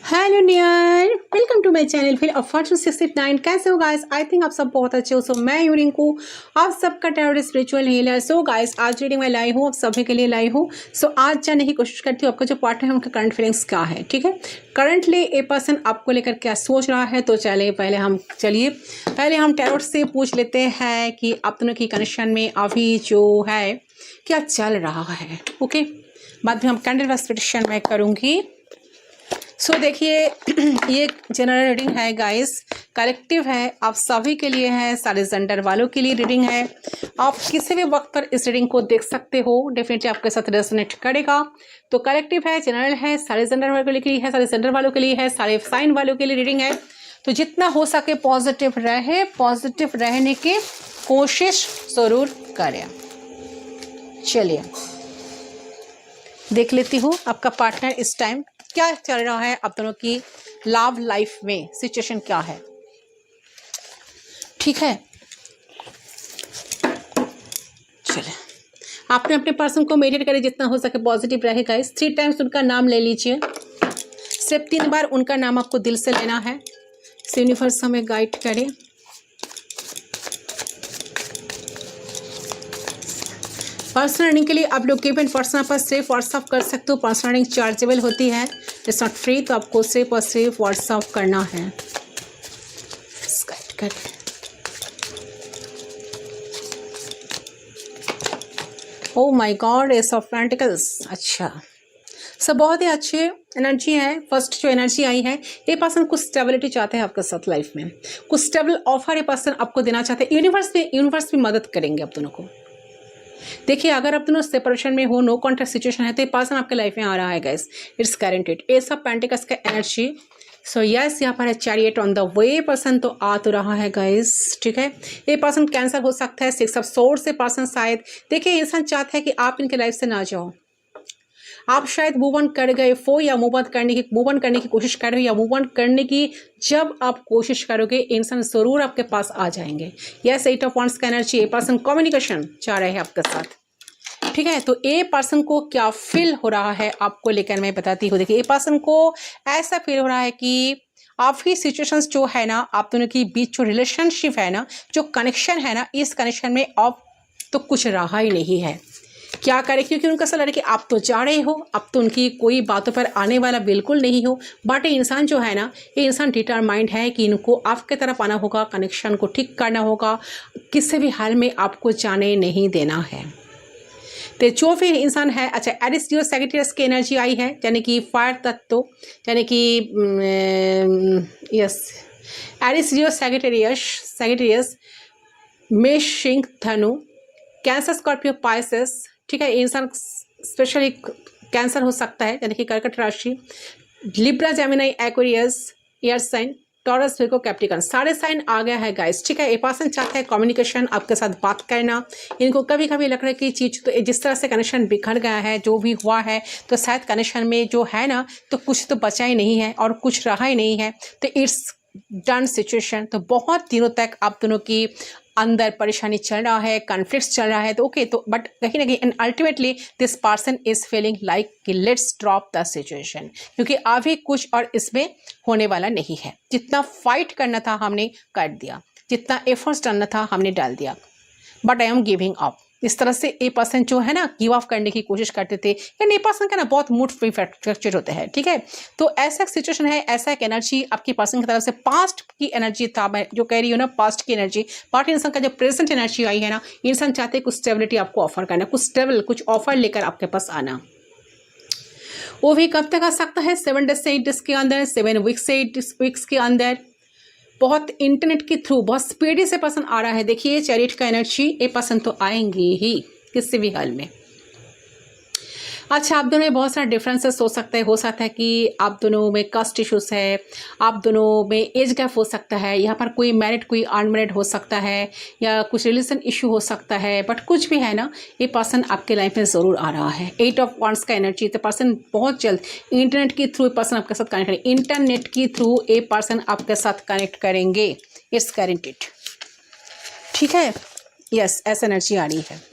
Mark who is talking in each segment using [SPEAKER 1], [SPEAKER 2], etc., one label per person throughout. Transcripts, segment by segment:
[SPEAKER 1] Hello dear, welcome to my channel fill of fortune 69। कैसे हो guys? I think आप सब बहुत अच्छे हो। सो मैं हूं रिंकू, आप सबका tarot spiritual healer. So guys, आज रीडिंग मैं लाई हूँ, आप सभी के लिए लाई हूँ। सो आज जानने की कोशिश करती हूँ आपका जो पार्टनर है उनका करंट फीलिंग्स क्या है। ठीक है, करंटली ए पर्सन आपको लेकर क्या सोच रहा है। तो चलिए पहले हम टैरोट से पूछ लेते हैं कि आप दोनों की कनेक्शन में अभी जो है क्या चल रहा है। ओके, बाद में हम कैंडल वाइज प्रेडिक्शन मैं करूँगी। सो देखिए, ये जनरल रीडिंग है गाइस, कलेक्टिव है, आप सभी के लिए है, सारे जेंडर वालों के लिए रीडिंग है। आप किसी भी वक्त पर इस रीडिंग को देख सकते हो, डेफिनेटली आपके साथ रेजोनेट करेगा। तो कलेक्टिव है, जनरल है, सारे जेंडर वालों के लिए है, सारे जेंडर वालों के लिए है, सारे साइन वालों के लिए रीडिंग है। तो जितना हो सके पॉजिटिव रहे, पॉजिटिव रहने की कोशिश जरूर करें। चलिए देख लेती हूँ आपका पार्टनर इस टाइम क्या चल रहा है, आप दोनों की लव लाइफ में सिचुएशन क्या है। ठीक है, चलिए आपने अपने पर्सन को मेडिटेट करें, जितना हो सके पॉजिटिव रहेगा। इस 3 टाइम्स उनका नाम ले लीजिए, सिर्फ 3 बार उनका नाम आपको दिल से लेना है। यूनिवर्स हमें गाइड करे। पर्सनल रीडिंग के लिए आप लोग गिवन पर्सन पर सिर्फ व्हाट्सअप कर सकते हो। पर्सनल रीडिंग चार्जेबल होती है, इट्स नॉट फ्री, तो आपको सिर्फ और सिर्फ व्हाट्सअप करना है। Oh my God, S of pentacles. अच्छा, सब बहुत ही अच्छे एनर्जी है। फर्स्ट जो एनर्जी आई है, ये पर्सन कुछ स्टेबिलिटी चाहते हैं आपके साथ लाइफ में, कुछ स्टेबल ऑफर ये पर्सन आपको देना चाहते हैं। यूनिवर्स भी मदद करेंगे आप दोनों को। देखिए, अगर आप दोनों सेपरेशन में हो, नो कॉन्ट्रैक्ट सिचुएशन है, तो ये पर्सन आपके लाइफ में आ रहा है guys, it's guaranteed. S of pentacles का एनर्जी। सो यस, यहाँ पर है chariot on the way, person तो आ तो रहा है गाइस। ठीक है, ये पर्सन कैंसर हो सकता है। 6 ऑफ सोर्ड्स से पर्सन शायद, देखिए इंसान चाहता है कि आप इनके लाइफ से ना जाओ। आप शायद मूव ऑन कर गए हो, या मूव ऑन करने की कोशिश कर रहे हो, या मूव ऑन करने की जब आप कोशिश करोगे, इंसान जरूर आपके पास आ जाएंगे। यस, 8 ऑफ वांड्स का एनर्जी। ये पर्सन कम्युनिकेशन चाह रहे हैं आपके साथ। ठीक है, तो ए पर्सन को क्या फील हो रहा है आपको लेकर मैं बताती हूँ। देखिए, ए पर्सन को ऐसा फील हो रहा है कि आपकी सिचुएशंस जो है ना, आप दोनों के बीच जो रिलेशनशिप है ना, जो कनेक्शन है ना, इस कनेक्शन में अब तो कुछ रहा ही नहीं है। क्या करें, क्योंकि उनका ऐसा लग रहा है कि आप तो जा रहे हो, अब तो उनकी कोई बातों पर आने वाला बिल्कुल नहीं हो। बट ये इंसान जो है ना, ये इंसान डिटरमाइंड है कि इनको आपके तरफ आना होगा, कनेक्शन को ठीक करना होगा, किसी भी हाल में आपको जाने नहीं देना है। तो जो फिर इंसान है, अच्छा, एरिस लियो सैजिटेरियस की एनर्जी आई है, यानी कि फायर तत्व, यानी कि यस, एरिस लियो सैजिटेरियस, मेष, सिंह, धनु, कैंसर, स्कॉर्पियो, पाइसेस। ठीक है, इंसान स्पेशली कैंसर हो सकता है, यानी कि कर्कट राशि, Libra, Gemini, Aquarius, air sign, Taurus, Virgo, Capricorn, सारे साइन आ गया है गाइस। ठीक है, ये पर्सन चाहता है कम्युनिकेशन, आपके साथ बात करना। इनको कभी कभी लग रहा है कि चीज़ तो जिस तरह से कनेक्शन बिखर गया है, जो भी हुआ है, तो शायद कनेक्शन में जो है ना, तो कुछ तो बचा ही नहीं है और कुछ रहा ही नहीं है। तो इट्स डन सिचुएशन। तो बहुत दिनों तक आप दोनों की अंदर परेशानी चल रहा है, कॉन्फ्लिक्ट चल रहा है। तो ओके, तो बट कहीं ना कहीं and ultimately this person is feeling like कि लेट्स ड्रॉप द सिचुएशन, क्योंकि अभी कुछ और इसमें होने वाला नहीं है। जितना फाइट करना था हमने कर दिया, जितना एफर्ट्स डालना था हमने डाल दिया, but I am giving up. इस तरह से ए पर्सन जो है ना, गिव ऑफ करने की कोशिश करते थे। यानी ए पर्सन का ना बहुत मूड फ्रैक्चर होते हैं। ठीक है, तो ऐसा सिचुएशन है, ऐसा एक एनर्जी आपकी पर्सन की तरफ से पास्ट की एनर्जी था, मैं जो कह रही हूँ ना, पास्ट की एनर्जी। बट इंसान का जो प्रेजेंट एनर्जी आई है ना, इंसान चाहते हैं कुछ स्टेबिलिटी आपको ऑफर करना, कुछ स्टेबल, कुछ ऑफर लेकर आपके पास आना। वो भी कब तक आ सकता है? 7 डेज से 8 डेज के अंदर, 7 वीक्स से 8 वीक्स के अंदर। बहुत इंटरनेट के थ्रू बहुत स्पीडी से पर्सन आ रहा है। देखिए, चैरिट का एनर्जी, ये पर्सन तो आएंगे ही किसी भी हाल में। अच्छा, आप दोनों में बहुत सारा डिफरेंसेस हो सकता है कि आप दोनों में कास्ट इश्यूज है, आप दोनों में एज गैप हो सकता है, यहाँ पर कोई मैरिड कोई अनमैरिड हो सकता है, या कुछ रिलेशन इशू हो सकता है। बट कुछ भी है ना, ये पर्सन आपके लाइफ में ज़रूर आ रहा है। 8 ऑफ वांड्स का एनर्जी, तो पर्सन बहुत जल्द इंटरनेट के थ्रू पर्सन आपके साथ कनेक्ट करेंगे। इंटरनेट के थ्रू ये पर्सन आपके साथ कनेक्ट करेंगे, इट्स गारंटेड। ठीक है, यस, ऐसा एनर्जी आ रही है।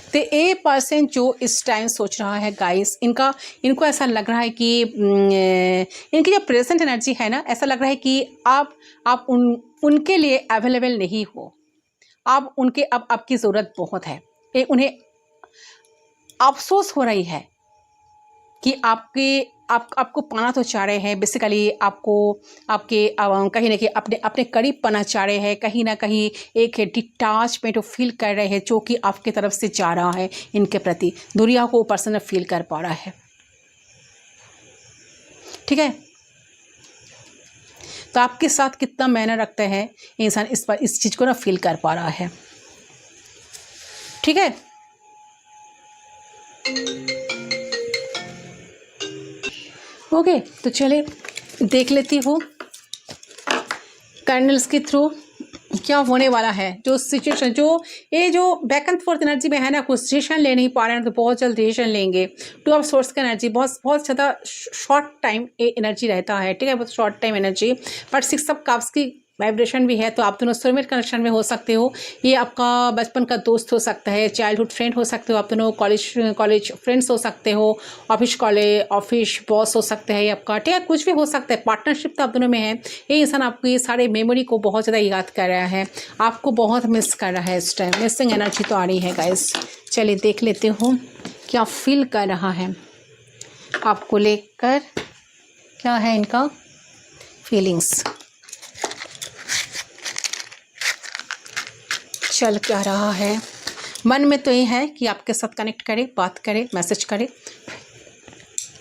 [SPEAKER 1] तो ए पर्सन जो इस टाइम सोच रहा है गाइस, इनको ऐसा लग रहा है कि इनकी जो प्रेजेंट एनर्जी है ना, ऐसा लग रहा है कि आप उनके लिए अवेलेबल नहीं हो। आप उनके अब आपकी ज़रूरत बहुत है। उन्हें अफसोस हो रही है कि आपको पाना तो चाह रहे हैं, बेसिकली आपके कहीं ना कहीं अपने करीब पाना चाह रहे हैं, कहीं ना कहीं एक डिटाचमेंट फील कर रहे हैं जो कि आपकी तरफ से जा रहा है इनके प्रति। दुनिया को पर्सन फील कर पा रहा है, ठीक है। तो आपके साथ कितना मायने रखते हैं इंसान, इस चीज़ को ना फील कर पा रहा है, ठीक है। ओके, तो चले देख लेती हूँ कैंडल्स के थ्रू क्या होने वाला है। जो सिचुएशन जो बैक एंड फोर्थ एनर्जी में है ना, कुछ डिसीजन ले नहीं पा रहे हैं तो बहुत जल्द डिसीजन लेंगे। टू ऑफ सोर्स का एनर्जी बहुत ज़्यादा शॉर्ट टाइम एनर्जी रहता है, ठीक है, बहुत short time energy. But six of cups की वाइब्रेशन भी है, तो आप दोनों सोलमेट कनेक्शन में हो सकते हो। ये आपका बचपन का दोस्त हो सकता है, चाइल्डहुड फ्रेंड हो सकते हो, आप दोनों कॉलेज फ्रेंड्स हो सकते हो, ऑफिस बॉस हो सकते हैं, ये आपका, ठीक है, कुछ भी हो सकता है। पार्टनरशिप तो आप दोनों में है। ये इंसान आपकी ये सारे मेमोरी को बहुत ज़्यादा याद कर रहा है, आपको बहुत मिस कर रहा है इस टाइम। मिसिंग एनर्जी तो आ रही है गाइस। चलिए देख लेते हूँ क्या फील कर रहा है आपको लेकर, क्या है इनका फीलिंग्स, चल क्या रहा है। मन में तो ये है कि आपके साथ कनेक्ट करे, बात करे, मैसेज करे,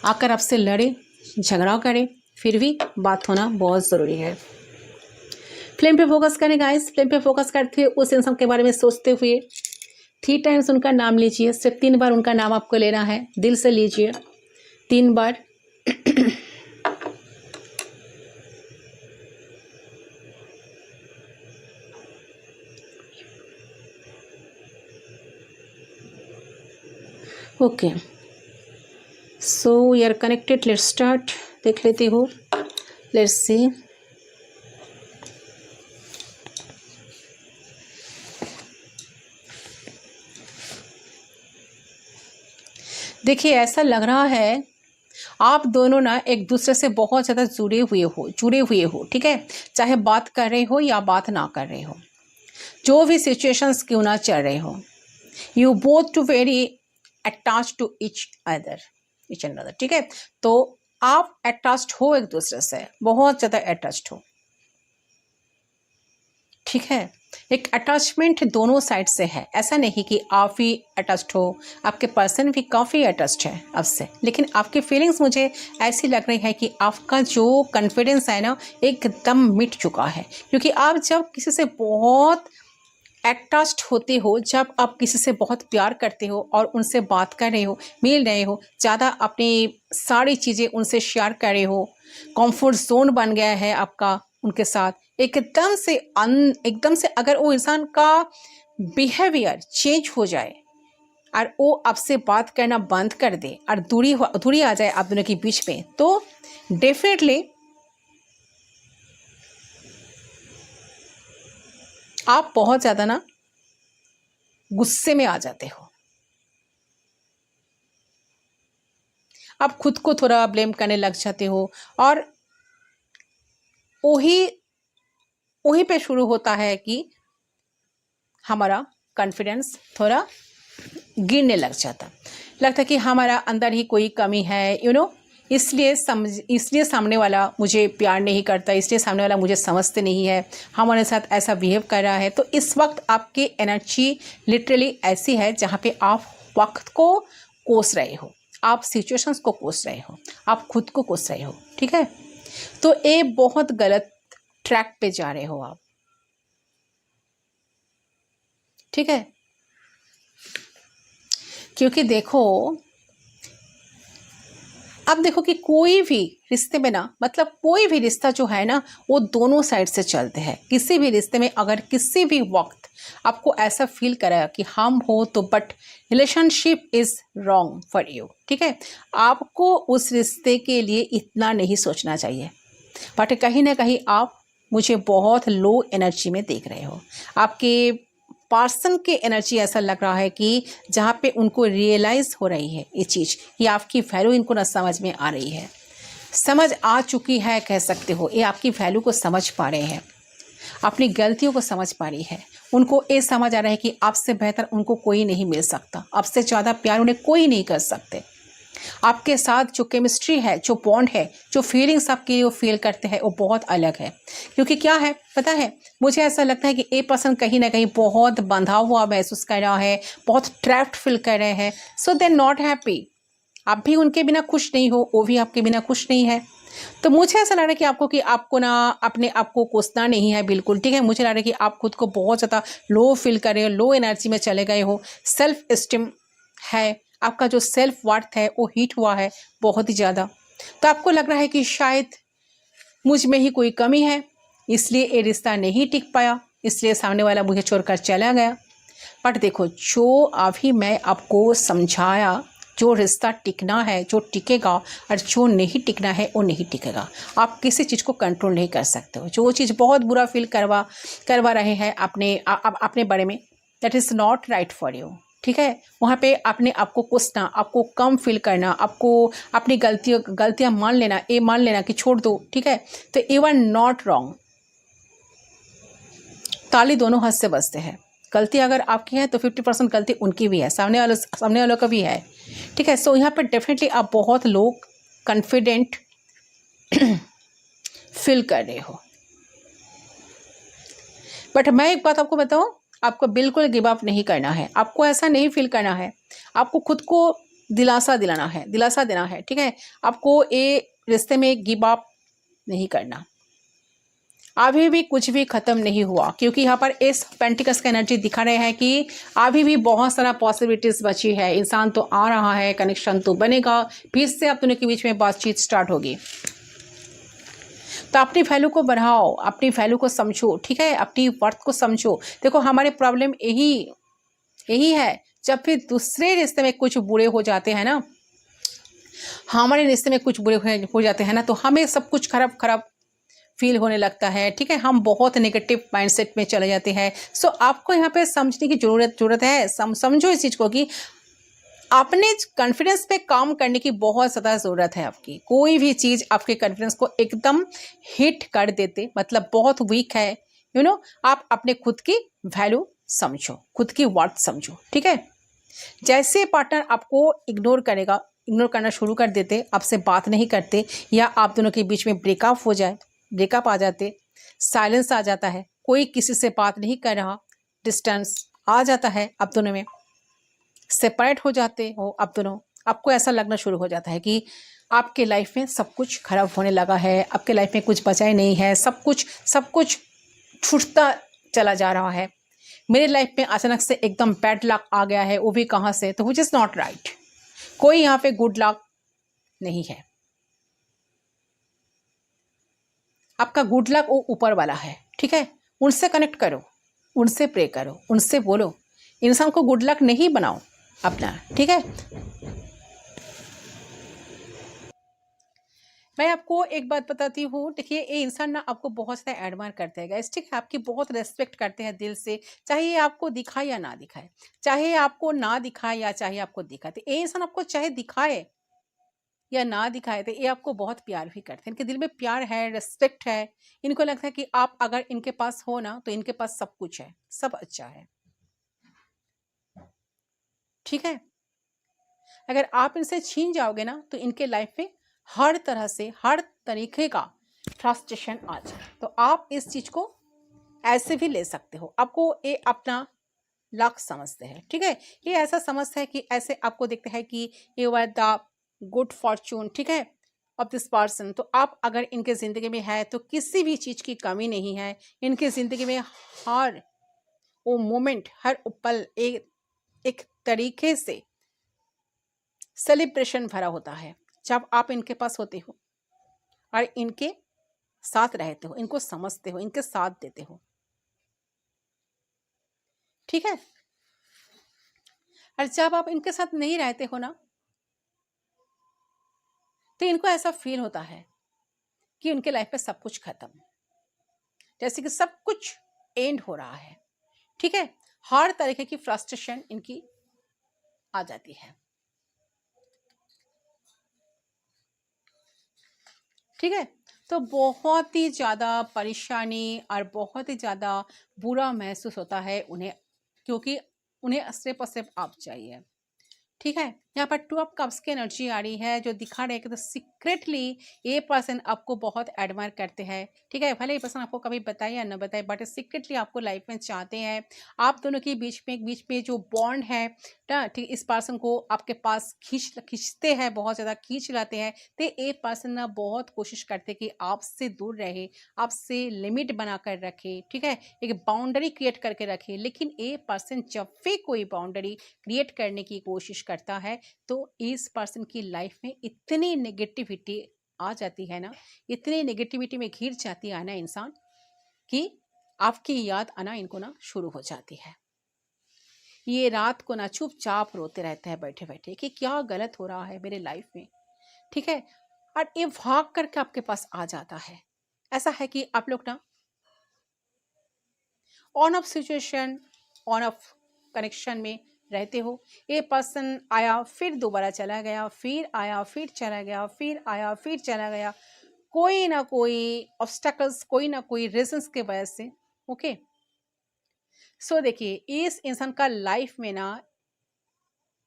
[SPEAKER 1] आकर आपसे लड़े, झगड़ा करे, फिर भी बात होना बहुत ज़रूरी है। फ्लेम पे फोकस करें गाइस। फ्लेम पे फोकस करते हुए उस इंसान के बारे में सोचते हुए 3 टाइम्स उनका नाम लीजिए। सिर्फ 3 बार उनका नाम आपको लेना है, दिल से लीजिए 3 बार। Okay, so we are connected. Let's start. देख लेती हूँ, लेट्स सी। देखिए, ऐसा लग रहा है आप दोनों ना एक दूसरे से बहुत ज़्यादा जुड़े हुए हो, ठीक है। चाहे बात कर रहे हो या बात ना कर रहे हो, जो भी सिचुएशंस क्यों ना चल रहे हो, you both too very attach to each other, ठीक है। तो आप अटैच्ड हो एक दूसरे से, बहुत ज़्यादा अटैच्ड हो, ठीक है। एक अटैचमेंट दोनों साइड से है, ऐसा नहीं कि आप ही अटैच्ड हो, आपके पर्सन भी काफ़ी अटैच्ड है आपसे। लेकिन आपकी फीलिंग्स मुझे ऐसी लग रही है कि आपका जो कॉन्फिडेंस है ना, एकदम मिट चुका है। क्योंकि आप जब किसी से बहुत अटैच्ड होते हो, जब आप किसी से बहुत प्यार करते हो और उनसे बात कर रहे हो, मिल रहे हो, ज़्यादा अपनी सारी चीज़ें उनसे शेयर कर रहे हो, कंफर्ट जोन बन गया है आपका उनके साथ, एकदम से अगर वो इंसान का बिहेवियर चेंज हो जाए और वो आपसे बात करना बंद कर दे और दूरी आ जाए आप दोनों के बीच में, तो डेफिनेटली आप बहुत ज़्यादा ना गुस्से में आ जाते हो। आप खुद को थोड़ा ब्लेम करने लग जाते हो और वही पे शुरू होता है कि हमारा कॉन्फिडेंस थोड़ा गिरने लग जाता, लगता है कि हमारा अंदर ही कोई कमी है, इसलिए सामने वाला मुझे प्यार नहीं करता, इसलिए सामने वाला मुझे समझते नहीं है, हमारे साथ ऐसा बिहेव कर रहा है। तो इस वक्त आपकी एनर्जी लिटरली ऐसी है जहाँ पे आप वक्त को कोस रहे हो, आप सिचुएशंस को कोस रहे हो, आप खुद को कोस रहे हो, ठीक है। तो ये बहुत गलत ट्रैक पे जा रहे हो आप, ठीक है। क्योंकि अब देखो कि कोई भी रिश्ते में ना, मतलब कोई भी रिश्ता जो है ना, वो दोनों साइड से चलते हैं। किसी भी रिश्ते में अगर किसी भी वक्त आपको ऐसा फील कराया कि हम हो तो, but relationship is wrong for you, ठीक है, आपको उस रिश्ते के लिए इतना नहीं सोचना चाहिए। बट कहीं ना कहीं आप मुझे बहुत लो एनर्जी में देख रहे हो, आपके पर्सन के एनर्जी ऐसा लग रहा है कि जहाँ पे उनको रियलाइज हो रही है ये चीज़, ये आपकी वैल्यू इनको ना समझ में आ रही है, समझ आ चुकी है कह सकते हो। ये आपकी वैल्यू को समझ पा रहे हैं, अपनी गलतियों को समझ पा रही है। उनको ये समझ आ रहा है कि आपसे बेहतर उनको कोई नहीं मिल सकता, आपसे ज़्यादा प्यार उन्हें कोई नहीं कर सकते। आपके साथ जो केमिस्ट्री है, जो बॉन्ड है, जो फीलिंग्स आपकी वो फील करते हैं वो बहुत अलग है। क्योंकि क्या है पता है, मुझे ऐसा लगता है कि ए पर्सन कहीं ना कहीं बहुत बंधा हुआ महसूस कर रहा है, बहुत ट्रैप्ड फील कर रहे हैं। सो दे नॉट हैप्पी। आप भी उनके बिना खुश नहीं हो, वो भी आपके बिना खुश नहीं है। तो मुझे ऐसा लग रहा है कि आपको ना अपने आप को कोसना नहीं है बिल्कुल, ठीक है। मुझे लग रहा है कि आप खुद को बहुत ज़्यादा लो फील कर रहे हो, लो एनर्जी में चले गए हो। सेल्फ एस्टीम है, आपका जो सेल्फ वर्थ है वो हीट हुआ है बहुत ही ज़्यादा। तो आपको लग रहा है कि शायद मुझ में ही कोई कमी है, इसलिए ये रिश्ता नहीं टिक पाया, इसलिए सामने वाला मुझे छोड़कर चला गया। बट देखो, जो अभी मैं आपको समझाया, जो रिश्ता टिकना है जो टिकेगा, और जो नहीं टिकना है वो नहीं टिकेगा। आप किसी चीज़ को कंट्रोल नहीं कर सकते हो। जो चीज़ बहुत बुरा फील करवा रहे हैं अपने बारे में, that is not right for you, ठीक है। वहाँ पे अपने आप को कोसना, आपको कम फील करना, आपको अपनी गलतियाँ मान लेना कि छोड़ दो, ठीक है। तो यू आर नॉट रॉन्ग। ताली दोनों हाथ से बजते हैं। गलती अगर आपकी है तो 50% गलती उनकी भी है, सामने वालों का भी है, ठीक है। सो यहाँ पर डेफिनेटली आप बहुत लोग कॉन्फिडेंट फील कर रहे हो। बट मैं एक बात आपको बताऊं, आपको बिल्कुल गिव अप नहीं करना है। आपको ऐसा नहीं फील करना है, आपको खुद को दिलासा देना है, ठीक है। आपको ये रिश्ते में गिव अप नहीं करना। अभी भी कुछ भी खत्म नहीं हुआ, क्योंकि यहाँ पर इस पेंटिकल्स का एनर्जी दिखा रहे हैं कि अभी भी बहुत सारा पॉसिबिलिटीज बची है। इंसान तो आ रहा है, कनेक्शन तो बनेगा, फिर से आप दोनों के बीच में बातचीत स्टार्ट होगी। तो अपनी वैल्यू को बढ़ाओ, अपनी वैल्यू को समझो, ठीक है, अपनी वर्थ को समझो। देखो, हमारे प्रॉब्लम यही है, जब फिर दूसरे रिश्ते में कुछ बुरे हो जाते हैं ना, हमारे रिश्ते में कुछ बुरे हो जाते हैं ना, तो हमें सब कुछ खराब फील होने लगता है, ठीक है। हम बहुत नेगेटिव माइंडसेट में चले जाते हैं। सो आपको यहाँ पे समझने की जरूरत है। समझो इस चीज़ को कि अपने कॉन्फिडेंस पे काम करने की बहुत ज़्यादा ज़रूरत है। आपकी कोई भी चीज़ आपके कॉन्फिडेंस को एकदम हिट कर देते, मतलब बहुत वीक है, आप अपने खुद की वैल्यू समझो, खुद की वर्थ समझो, ठीक है। जैसे पार्टनर आपको इग्नोर करना शुरू कर देते, आपसे बात नहीं करते, या आप दोनों के बीच में ब्रेकअप आ जाते, साइलेंस आ जाता है, कोई किसी से बात नहीं कर रहा, डिस्टेंस आ जाता है, आप दोनों में सेपरेट हो जाते हो आप दोनों, आपको ऐसा लगना शुरू हो जाता है कि आपके लाइफ में सब कुछ खराब होने लगा है, आपके लाइफ में कुछ बचा ही नहीं है, सब कुछ छूटता चला जा रहा है, मेरे लाइफ में अचानक से एकदम बैड लक आ गया है, वो भी कहाँ से, तो विच इज़ नॉट राइट। कोई यहाँ पे गुड लक नहीं है। आपका गुड लक वो ऊपर वाला है, ठीक है। उनसे कनेक्ट करो, उनसे प्रे करो, उनसे बोलो, इंसान को गुड लक नहीं बनाओ अपना, ठीक है। मैं आपको एक बात बताती हूँ, देखिए, ये इंसान ना आपको बहुत ज़्यादा एडमायर करते हैं गाइस, ठीक है। आपकी बहुत रेस्पेक्ट करते हैं दिल से, चाहे ये आपको दिखाए या ना दिखाए, चाहे आपको ना दिखाए या चाहे आपको दिखाए। तो ये इंसान आपको चाहे दिखाए या ना दिखाए, तो ये आपको बहुत प्यार भी करते हैं। इनके दिल में प्यार है, रेस्पेक्ट है। इनको लगता है कि आप अगर इनके पास हो ना, तो इनके पास सब कुछ है, सब अच्छा है, ठीक है। अगर आप इनसे छीन जाओगे ना, तो इनके लाइफ में हर तरह से, हर तरीके का फ्रस्ट्रेशन आ जाए। तो आप इस चीज को ऐसे भी ले सकते हो, आपको ये अपना लक समझते हैं, ठीक है। ये ऐसा समझते हैं कि ऐसे आपको देखते हैं कि you are the good fortune, ठीक है, ऑफ दिस पर्सन। तो आप अगर इनके जिंदगी में है तो किसी भी चीज की कमी नहीं है। इनके जिंदगी में हर वो मोमेंट, हर पल एक तरीके से सेलिब्रेशन भरा होता है जब आप इनके पास होते हो और इनके साथ रहते हो, इनको समझते हो, इनके साथ देते हो, ठीक है। और जब आप इनके साथ नहीं रहते हो ना, तो इनको ऐसा फील होता है कि उनके लाइफ में सब कुछ खत्म, जैसे कि सब कुछ एंड हो रहा है, ठीक है। हर तरीके की फ्रस्ट्रेशन इनकी आ जाती है। ठीक है, तो बहुत ही ज़्यादा परेशानी और बहुत ही ज़्यादा बुरा महसूस होता है उन्हें, क्योंकि उन्हें सिर्फ और सिर्फ आप चाहिए। ठीक है, यहाँ पर टू ऑफ कप्स की एनर्जी आ रही है जो दिखा रहे हैं कि तो सीक्रेटली ये पर्सन आपको बहुत एडमायर करते हैं। ठीक है, भले ये पर्सन आपको कभी बताए या न बताए, बट सीक्रेटली आपको लाइफ में चाहते हैं। आप दोनों के बीच में जो बॉन्ड है ना, ठीक, इस पर्सन को आपके पास खींचते हैं, बहुत ज़्यादा खींच लाते हैं। तो ये पर्सन ना बहुत कोशिश करते कि आपसे दूर रहे, आपसे लिमिट बना कर रखे। ठीक है, एक बाउंड्री क्रिएट करके रखे, लेकिन ये पर्सन जब भी कोई बाउंड्री क्रिएट करने की कोशिश करता है तो इस पर्सन की लाइफ में इतनी नेगेटिविटी आ जाती है ना, इतनी नेगेटिविटी में घिर जाती है ना इंसान, कि आपकी याद आना इनको ना शुरू हो जाती है। ये रात को ना चुपचाप रोते रहते हैं बैठे बैठे कि क्या गलत हो रहा है मेरे लाइफ में। ठीक है, और ये भाग करके आपके पास आ जाता है। ऐसा है कि आप लोग ना on off situation, on off connection में रहते हो। ये पर्सन आया फिर दोबारा चला गया, फिर आया फिर चला गया, फिर आया फिर चला गया, कोई ना कोई ऑब्स्टेकल्स, कोई ना कोई रीजंस के वजह से। ओके, सो देखिए इस इंसान का लाइफ में ना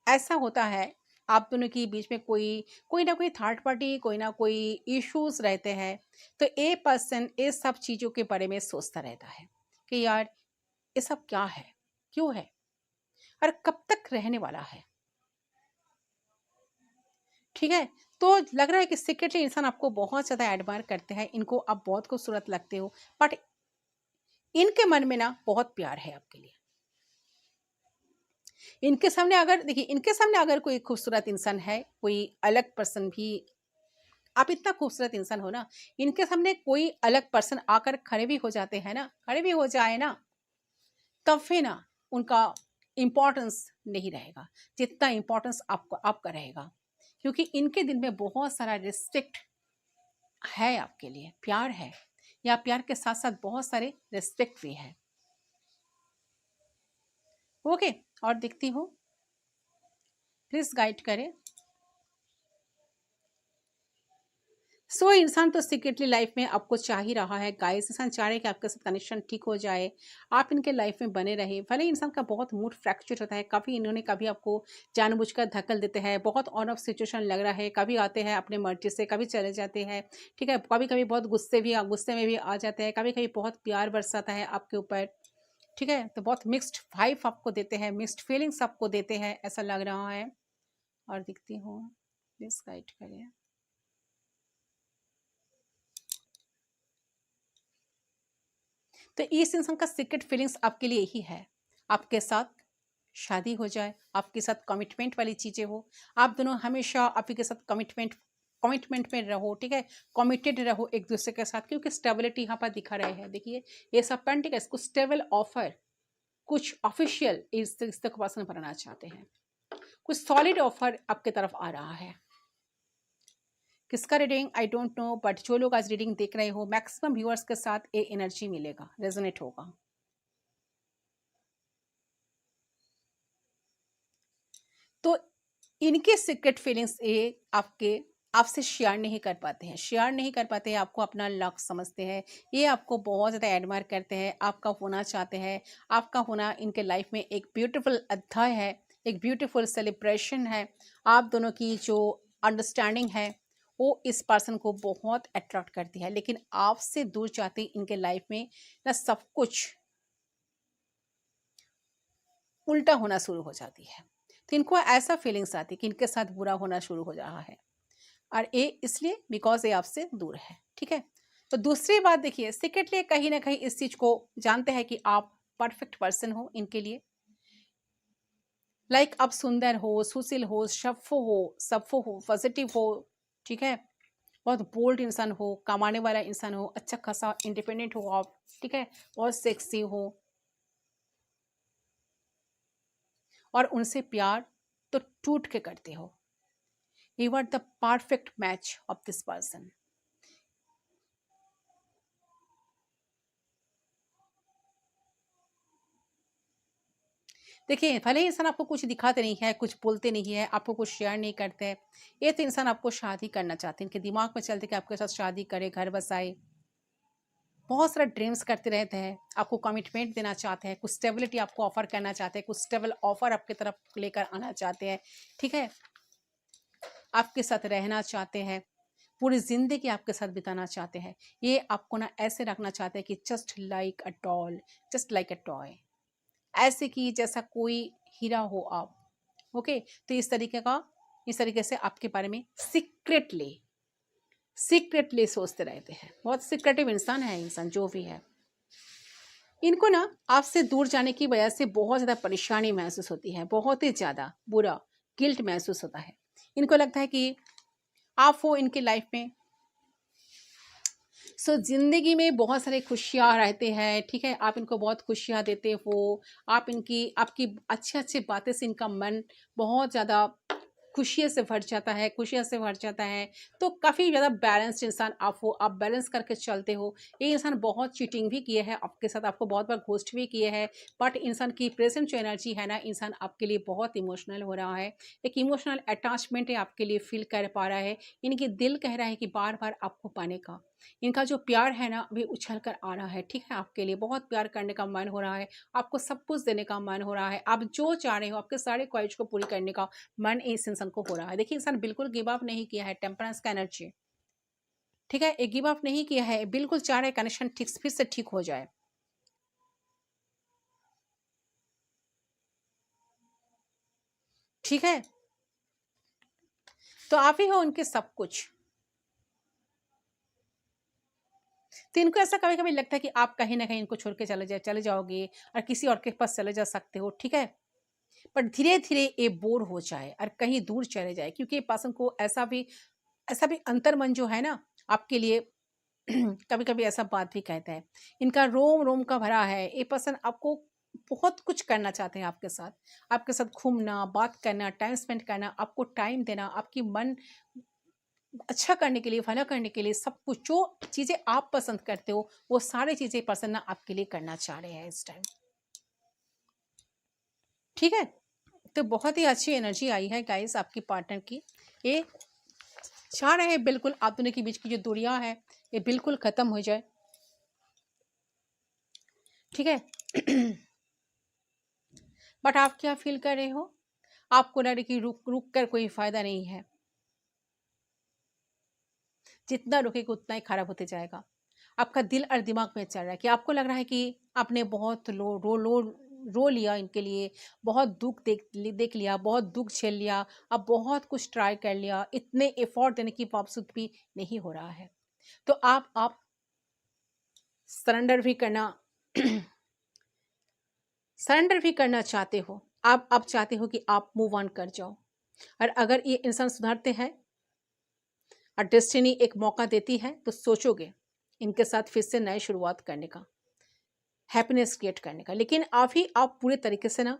[SPEAKER 1] ऐसा होता है, आप दोनों के बीच में कोई कोई ना कोई थर्ड पार्टी, कोई ना कोई इश्यूज रहते हैं। तो ये पर्सन इस सब चीज़ों के बारे में सोचता रहता है कि यार ये सब क्या है, क्यों है, और कब तक रहने वाला है। ठीक है, तो लग रहा है कि सीक्रेटली इंसान आपको बहुत ज़्यादा एडमायर करते हैं, इनको आप बहुत खूबसूरत लगते हो, बट इनके मन में ना बहुत प्यार है आपके लिए। इनके सामने अगर देखिए, इनके सामने अगर कोई खूबसूरत इंसान है, कोई अलग पर्सन भी, आप इतना खूबसूरत इंसान हो ना, इनके सामने कोई अलग पर्सन आकर खड़े भी हो जाते हैं ना, खड़े भी हो जाए ना, तब फिर ना उनका इम्पोर्टेंस नहीं रहेगा जितना इम्पोर्टेंस आपको आपका रहेगा। क्योंकि इनके दिल में बहुत सारा रिस्पेक्ट है आपके लिए, प्यार है, या प्यार के साथ साथ बहुत सारे रिस्पेक्ट भी है। ओके, और देखती हूँ, प्लीज गाइड करें। सो इंसान तो सीक्रेटली लाइफ में आपको चाह ही रहा है गाइस, इंसान चाह रहे हैं कि आपके साथ कनेक्शन ठीक हो जाए, आप इनके लाइफ में बने रहे। भले ही इंसान का बहुत मूड फ्रैक्चर होता है, कभी इन्होंने कभी आपको जानबूझकर धक्कल देते हैं, बहुत ऑन ऑफ सिचुएशन लग रहा है, कभी आते हैं अपने मर्जी से, कभी चले जाते हैं। ठीक है, कभी कभी बहुत गुस्से में भी आ जाते हैं, कभी कभी बहुत प्यार बरसाता है आपके ऊपर। ठीक है, तो बहुत मिक्स्ड वाइब आपको देते हैं, मिक्स्ड फीलिंग्स आपको देते हैं, ऐसा लग रहा है। और दिखती हूँ, प्लीज गाइड करिए। तो इस इंसान का सीक्रेट फीलिंग्स आपके लिए यही है, आपके साथ शादी हो जाए, आपके साथ कमिटमेंट वाली चीज़ें हो, आप दोनों हमेशा आपके के साथ कमिटमेंट कमिटमेंट में रहो। ठीक है, कमिटेड रहो एक दूसरे के साथ, क्योंकि स्टेबिलिटी यहाँ पर दिखा रहे हैं। देखिए ये सब पेंटिंग है, कुछ स्टेबल ऑफर, कुछ ऑफिशियल इस रिश्ते को पसंद बनाना चाहते हैं, कुछ सॉलिड ऑफर आपके तरफ आ रहा है। किसका reading I don't know, but जो लोग आज रीडिंग देख रहे हो, मैक्सिमम व्यूअर्स के साथ ये एनर्जी मिलेगा, रेजोनेट होगा। तो इनके सीक्रेट फीलिंग्स ये आपके आपसे शेयर नहीं कर पाते हैं, शेयर नहीं कर पाते हैं, आपको अपना लक समझते हैं, ये आपको बहुत ज़्यादा एडमायर करते हैं, आपका होना चाहते हैं। आपका होना इनके लाइफ में एक ब्यूटीफुल अध्याय है, एक ब्यूटीफुल सेलिब्रेशन है। आप दोनों की जो अंडरस्टैंडिंग है वो इस पर्सन को बहुत अट्रैक्ट करती है, लेकिन आपसे दूर जाते इनके लाइफ में ना सब कुछ उल्टा होना शुरू हो जाती है। तो इनको ऐसा फीलिंग्स आती है कि इनके साथ बुरा होना शुरू हो रहा है, और ये इसलिए बिकॉज ये आपसे दूर है। ठीक है, तो दूसरी बात देखिए, सीक्रेटली कहीं ना कहीं इस चीज को जानते हैं कि आप परफेक्ट पर्सन हो इनके लिए। लाइक आप सुंदर हो, सुशील हो, सफ़ो हो, पॉजिटिव हो। ठीक है, बहुत बोल्ड इंसान हो, कमाने वाला इंसान हो, अच्छा खासा इंडिपेंडेंट हो आप। ठीक है, बहुत सेक्सी हो, और उनसे प्यार तो टूट के करते हो। You are the perfect match of this person. देखिए, भले ही इंसान आपको कुछ दिखाते नहीं है, कुछ बोलते नहीं है, आपको कुछ शेयर नहीं करते हैं, ये तो इंसान आपको शादी करना चाहते हैं। इनके दिमाग में चलते कि आपके साथ शादी करे, घर बसाए, बहुत सारा ड्रीम्स करते रहते हैं, आपको कमिटमेंट देना चाहते हैं, कुछ स्टेबिलिटी आपको ऑफर करना चाहते हैं, कुछ स्टेबल ऑफर आपकी तरफ लेकर आना चाहते हैं, ठीक है? आपके साथ रहना चाहते हैं, पूरी ज़िंदगी आपके साथ बिताना चाहते हैं। ये आपको ना ऐसे रखना चाहते हैं कि just like a doll, just like a toy, ऐसे कि जैसा कोई हीरा हो आप। ओके, तो इस तरीके से आपके बारे में सीक्रेटली सीक्रेटली सोचते रहते हैं। बहुत सीक्रेटिव इंसान है, इंसान जो भी है। इनको ना आपसे दूर जाने की वजह से बहुत ज़्यादा परेशानी महसूस होती है, बहुत ही ज़्यादा बुरा गिल्ट महसूस होता है। इनको लगता है कि आप वो इनकी लाइफ में, सो ज़िंदगी में बहुत सारे खुशियाँ रहते हैं, ठीक है? आप इनको बहुत खुशियाँ देते हो, आप इनकी आपकी अच्छी-अच्छी बातें से इनका मन बहुत ज़्यादा खुशियों से भर जाता है, खुशियों से भर जाता है। तो काफ़ी ज़्यादा बैलेंस्ड इंसान आप हो, आप बैलेंस करके चलते हो। ये इंसान बहुत चीटिंग भी किए हैं आपके साथ, आपको बहुत बार घोस्ट भी किए हैं, बट इंसान की प्रेज़ेंट जो एनर्जी है ना, इंसान आपके लिए बहुत इमोशनल हो रहा है। एक इमोशनल अटैचमेंट है आपके लिए फ़ील कर पा रहा है। इनकी दिल कह रहा है कि बार-बार आपको पाने का। इनका जो प्यार है ना, अभी उछल कर आ रहा है, ठीक है? आपके लिए बहुत प्यार करने का मन हो रहा है, आपको सब कुछ देने का मन हो रहा है। आप जो चाह रहे हो, आपके सारे ख्वाहिश को पूरी करने का मन इस इंसान को हो रहा है। देखिए, इंसान बिल्कुल गिव अप नहीं किया है, टेम्परेंस का एनर्जी, ठीक है? ये गिव अप नहीं किया है, बिल्कुल चाह रहा है कनेक्शन ठीक फिर से ठीक हो जाए, ठीक है? तो आप ही हो उनके सब कुछ। तो इनको ऐसा कभी-कभी लगता है कि आप कहीं न कहीं इनको छोड़ के चले जाओगे और किसी और के पास चले जा सकते हो, ठीक है? पर धीरे-धीरे ये बोर हो जाए और कहीं दूर चले जाए, क्योंकि पर्सन को ऐसा भी अंतर्मन जो है ना, आपके लिए कभी-कभी ऐसा बात भी कहता है। इनका रोम-रोम का भरा है, ये पर्सन आपको बहुत कुछ करना चाहते हैं आपके साथ घूमना, बात करना, टाइम स्पेंड करना, आपको टाइम देना, आपकी मन अच्छा करने के लिए, भला करने के लिए, सब कुछ जो चीज़ें आप पसंद करते हो, वो सारी चीज़ें पर्सन ना आपके लिए करना चाह रहे हैं इस टाइम, ठीक है? तो बहुत ही अच्छी एनर्जी आई है गाइस आपकी पार्टनर की। ये चाह रहे हैं बिल्कुल आप दोनों के बीच की जो दूरियां है, ये बिल्कुल खत्म हो जाए, ठीक है? बट आप क्या फील कर रहे हो? आपको लग रहा है कि रुक रुक कर कोई फायदा नहीं है, जितना रुकेगा उतना ही खराब होते जाएगा। आपका दिल और दिमाग में चल रहा है कि आपको लग रहा है कि आपने बहुत रो लिया इनके लिए, बहुत दुख देख लिया, बहुत दुख झेल लिया, अब बहुत कुछ ट्राई कर लिया, इतने एफर्ट देने के बावजूद भी नहीं हो रहा है। तो आप सरेंडर भी करना सरेंडर भी करना चाहते हो। आप चाहते हो कि आप मूव ऑन कर जाओ, और अगर ये इंसान सुधरते हैं और डेस्टिनी एक मौका देती है, तो सोचोगे इनके साथ फिर से नए शुरुआत करने का, हैप्पीनेस क्रिएट करने का। लेकिन आप पूरे तरीके से ना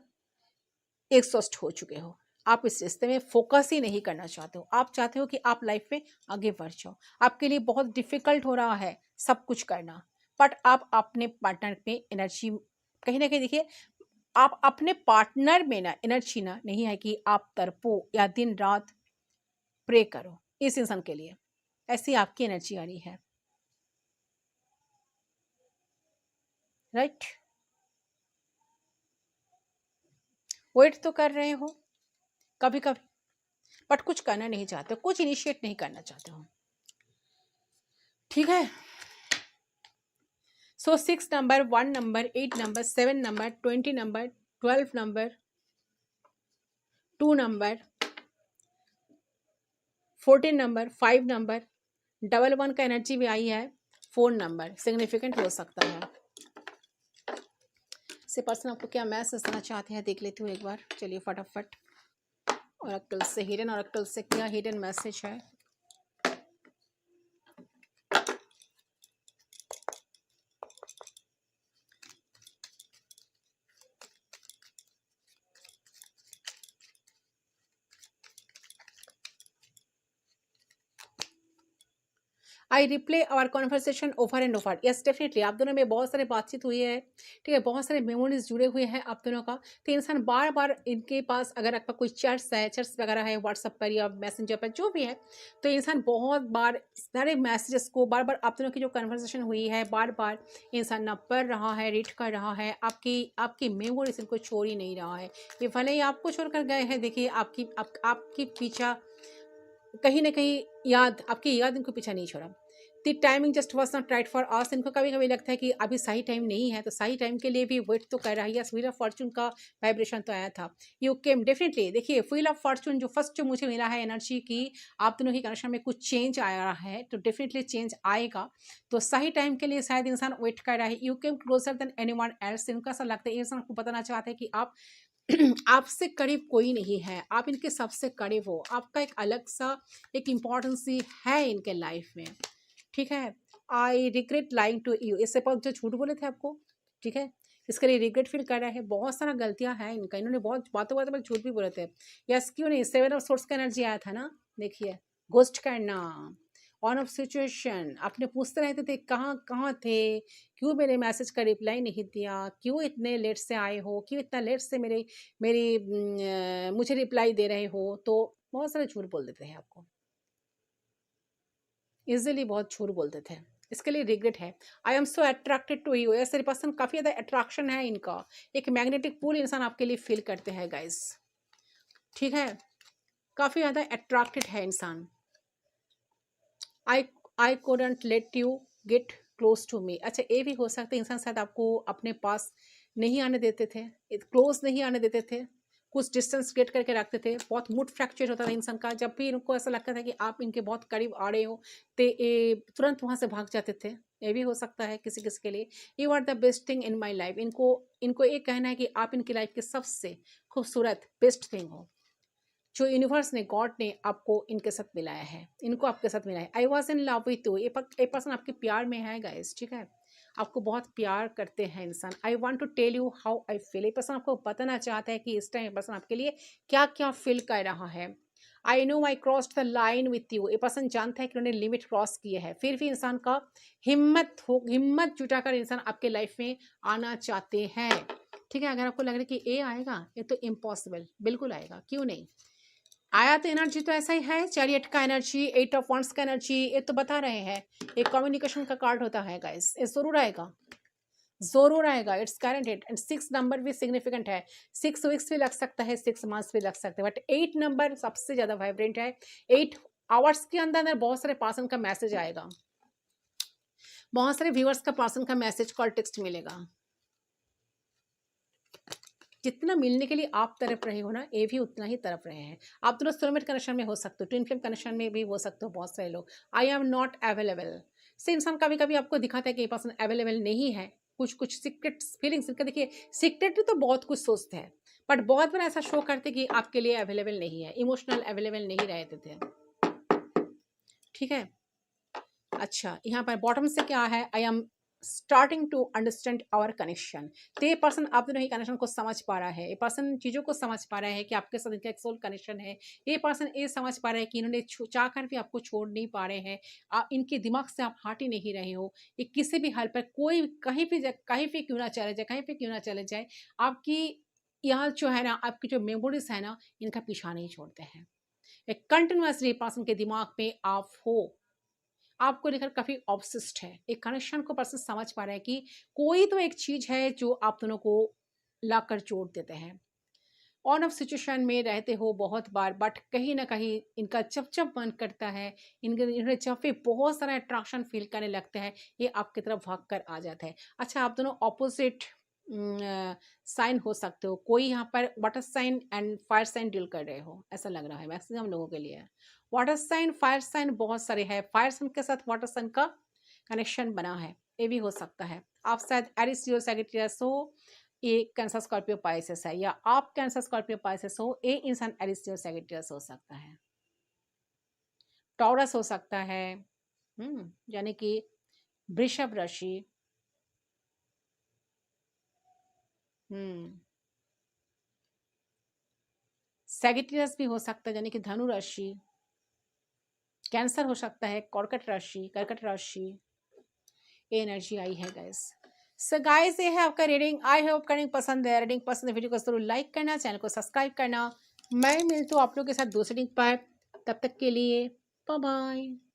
[SPEAKER 1] एग्जॉस्ट हो चुके हो। आप इस रिश्ते में फोकस ही नहीं करना चाहते हो। आप चाहते हो कि आप लाइफ में आगे बढ़ जाओ। आपके लिए बहुत डिफिकल्ट हो रहा है सब कुछ करना, बट आप अपने पार्टनर में एनर्जी कहीं ना कहीं देखिए, आप अपने पार्टनर में ना एनर्जी ना नहीं है कि आप तड़पो या दिन रात प्रे करो इस इंसान के लिए, ऐसी आपकी एनर्जी आ रही है, राइट? वेट तो कर रहे हो कभी कभी, बट कुछ करना नहीं चाहते, कुछ इनिशिएट नहीं करना चाहते हो, ठीक है? सो 6 number, 1 number, 8 number, 7 number, 20 number, 12 number, 2 number, 14 number, 5 number, 1 1 का एनर्जी भी आई है, 4 नंबर सिग्निफिकेंट हो सकता है। से पर्सन आपको क्या मैसेज देना चाहते हैं देख लेती हूँ एक बार, चलिए फटाफट। ऑरेकल से, हिडन ऑरेकल से क्या हिडन मैसेज है? I replay our conversation over and over. Yes definitely आप दोनों में बहुत सारे बातचीत हुई है, ठीक है, बहुत सारे मेमोरीज जुड़े हुए हैं आप दोनों का। तो इंसान बार बार इनके पास अगर आपका कोई चैट्स है, चैट्स वगैरह है व्हाट्सएप पर या मैसेंजर पर जो भी है, तो इंसान बहुत बार सारे मैसेजेस को बार बार आप दोनों की जो कन्वर्सेशन हुई है बार बार इंसान ना पढ़ रहा है, रीड कर रहा है। आपकी आपकी मेमोरीज इनको छोड़ ही नहीं रहा है। ये भले ही आपको छोड़कर गए हैं, देखिए आपकी पीछा कहीं ना कहीं याद, आपकी याद इनको पीछा नहीं छोड़ा। The timing just was not right for us. इनको कभी कभी लगता है कि अभी सही टाइम नहीं है, तो सही टाइम के लिए भी वेट तो कर रहा है। यस, व्हील ऑफ फॉर्चून का वाइब्रेशन तो आया था, यू केम डेफिनेटली। देखिए व्हील ऑफ फॉर्चून जो फर्स्ट जो मुझे मिला है एनर्जी की, आप दोनों की कनेक्शन में कुछ चेंज आ रहा है, तो डेफिनेटली चेंज आएगा। तो सही टाइम के लिए शायद इंसान वेट कर रहा है। You came closure than anyone else. इनको ऐसा लगता है, इंसान को बताना चाहते हैं कि आप आपसे करीब कोई नहीं है, आप इनके सबसे करीब हो। आपका एक अलग सा एक इम्पोर्टेंसी है इनके लाइफ में, ठीक है। I regret lying to you. इससे पहले जो झूठ बोले थे आपको, ठीक है, इसके लिए रिग्रेट फील कर रहा है। बहुत सारा गलतियां हैं इनका, इन्होंने बहुत बातों बातों में झूठ भी बोले थे। यस, क्यों नहीं, सेवन ऑफ सोर्स का एनर्जी आया था ना, देखिए घोस्ट करना, ऑन ऑफ सिचुएशन। आपने पूछते रहते थे कहाँ कहाँ थे, क्यों मेरे मैसेज का रिप्लाई नहीं दिया, क्यों इतने लेट से आए हो, क्यों इतना लेट से मुझे रिप्लाई दे रहे हो। तो बहुत सारे झूठ बोल देते हैं आपको, इजीली बहुत झूठ बोलते थे। इसके लिए रिग्रेट है। I am so attracted to you. ऐसे पर्सन काफ़ी ज़्यादा अट्रैक्शन है इनका, एक मैग्नेटिक पुल इंसान आपके लिए फील करते हैं गाइस, ठीक है, काफ़ी ज़्यादा अट्रैक्टेड है इंसान। I I couldn't let you get close to me. अच्छा, ये भी हो सकता है इंसान शायद आपको अपने पास नहीं आने देते थे, क्लोज नहीं आने देते थे, कुछ डिस्टेंस क्रिएट करके रखते थे। बहुत मूड फ्रैक्चर होता था इंसान का, जब भी इनको ऐसा लगता था कि आप इनके बहुत करीब आ रहे हो, तो ये तुरंत वहाँ से भाग जाते थे। ये भी हो सकता है किसी किसी के लिए। You are the best thing in my life. इनको इनको ये कहना है कि आप इनकी लाइफ की सबसे खूबसूरत बेस्ट थिंग हो, जो यूनिवर्स ने, गॉड ने आपको इनके साथ मिलाया है, इनको आपके साथ मिलाया है। I was in love with you. ये पर्सन आपके प्यार में है गाइस, ठीक है, आपको बहुत प्यार करते हैं इंसान। I want to tell you how I feel. ये पर्सन आपको बताना चाहता है कि इस टाइम पर्सन आपके लिए क्या क्या फील कर रहा है। I know I crossed the line with you. ये पर्सन जानता है कि उन्होंने लिमिट क्रॉस किए हैं, फिर भी इंसान का हिम्मत जुटाकर इंसान आपके लाइफ में आना चाहते हैं, ठीक है। अगर आपको लग रहा है कि ये आएगा, ये तो इम्पॉसिबल, बिल्कुल आएगा, क्यों नहीं आया। तो एनर्जी तो ऐसा ही है, चैरियट का एनर्जी, एट ऑफ वंड्स का एनर्जी, ये तो बता रहे हैं, एक कम्युनिकेशन का कार्ड होता है गाइस, ये जरूर आएगा, जरूर आएगा, इट्स गारंटेड। एंड 6 नंबर भी सिग्निफिकेंट है, 6 वीक्स भी लग सकता है, 6 मंथ्स भी लग सकते हैं, बट 8 नंबर सबसे ज्यादा वाइब्रेंट है। 8 आवर्स के अंदर अंदर बहुत सारे पर्सन का मैसेज आएगा, बहुत सारे व्यूअर्स का पर्सन का मैसेज कॉल टेक्स्ट मिलेगा। जितना मिलने के लिए आप तरफ रहे हो ना, ये भी उतना ही तरफ रहे हैं। आप दोनों सोलमेट कनेक्शन में हो सकते हो, ट्विन फ्लेम कनेक्शन में भी हो सकते हो बहुत सारे लोग। आई एम नॉट अवेलेबल से इंसान कभी कभी आपको दिखाता है कि ये पर्सन अवेलेबल नहीं है, कुछ कुछ सीक्रेट फीलिंग्स इनका। देखिए सीक्रेटली तो बहुत कुछ सोचते हैं, बट बहुत बार ऐसा शो करते कि आपके लिए अवेलेबल नहीं है, इमोशनल अवेलेबल नहीं रहते थे, ठीक है। अच्छा, यहाँ पर बॉटम से क्या है, I am starting to understand our connection. तो ये पर्सन आप दोनों ही कनेक्शन को समझ पा रहा है, ये पर्सन चीज़ों को समझ पा रहा है कि आपके साथ इनका एक सोल कनेक्शन है। ये पर्सन ये समझ पा रहा है कि इन्होंने चाह कर भी आपको छोड़ नहीं पा रहे हैं, इनके दिमाग से आप हट ही नहीं रहे हो। ये किसी भी हाल पर, कोई कहीं भी क्यों ना चले जाए, कहीं पे क्यों ना चले जाए, आपकी यहाँ जो है ना, आपकी जो मेमोरीज है ना, इनका पीछा नहीं छोड़ते हैं। एक कंटिन्यूसली पर्सन के दिमाग में आप हो, आपको लेकर काफ़ी ऑब्सेस्ड है। एक कनेक्शन को पर्सन समझ पा रहा है कि कोई तो एक चीज़ है जो आप दोनों को लाकर जोड़ देते हैं। ऑन ऑफ सिचुएशन में रहते हो बहुत बार, बट कहीं ना कहीं इनका जब जब मन करता है, इन्हें जब भी बहुत सारा अट्रैक्शन फील करने लगते हैं, ये आपकी तरफ भाग कर आ जाता है। अच्छा, आप दोनों ऑपोजिट साइन हो सकते हो, कोई यहाँ पर water sign and fire sign deal कर रहे हो, ऐसा लग रहा है मैक्सिमम लोगों के लिए। वाटर साइन फायर साइन बहुत सारे हैं, फायर साइन के साथ वाटर साइन का कनेक्शन बना है, ये भी हो सकता है। आप शायद एरिस लियो सैजिटेरियस हो, ये कैंसर स्कॉर्पियो पाइसेस है, या आप कैंसर स्कॉर्पियो पाइसेस हो, ये इंसान एरिस लियो सैजिटेरियस हो सकता है, टॉरस हो सकता है, यानी कि वृषभ राशि, हम्म सैजिटेरियस भी हो सकता है, यानी कि धनु राशि, कैंसर हो सकता है, कर्कट राशि, ये एनर्जी आई है गाइस। सो गाइस ये है आपका रीडिंग। आई होप रीडिंग पसंद है, रीडिंग पसंद है वीडियो को जरूर लाइक करना, चैनल को सब्सक्राइब करना। मैं मिलती हूँ आप लोगों के साथ दूसरी रीडिंग पर, तब तक के लिए बाय बाय।